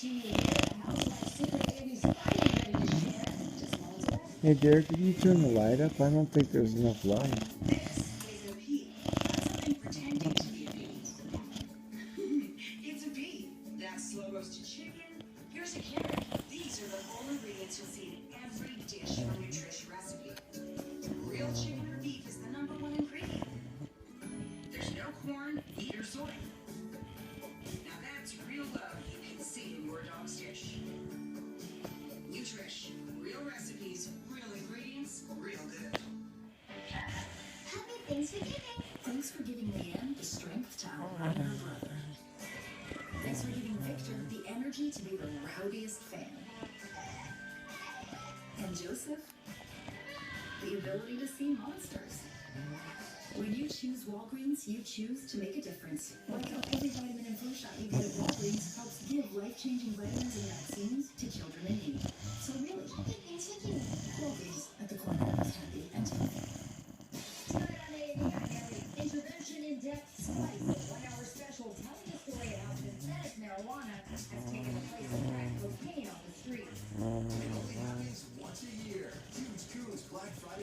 Hey Derek, could you turn the light up? I don't think there's enough light. It's a bee. That's slow roasted chicken. Here's a carrot. These are the whole ingredients you'll see in every dish from Nutrish recipe. Real chicken or beef is the #1 ingredient. There's no corn, wheat, or soy. Now that's real love you can see in your dog's dish. Nutrish. Real recipes, real ingredients, real good. Happy Thanksgiving! Thanks for giving Leanne the strength to outrun her brother. Thanks for giving Victor the energy to be the rowdiest fan. And Joseph, the ability to see monsters. When you choose Walgreens, you choose to make a difference. Like how every vitamin and flu shot you get at Walgreens helps give life-changing vitamins and vaccines to children in need. So really, happy Thanksgiving. Walgreens at the corner of happy and healthy. Tonight on A&E, intervention in depth spice, a 1-hour special telling the story of how synthetic marijuana has taken the place of crack cocaine on the street. It only happens once a year. Huge Coons Black Friday.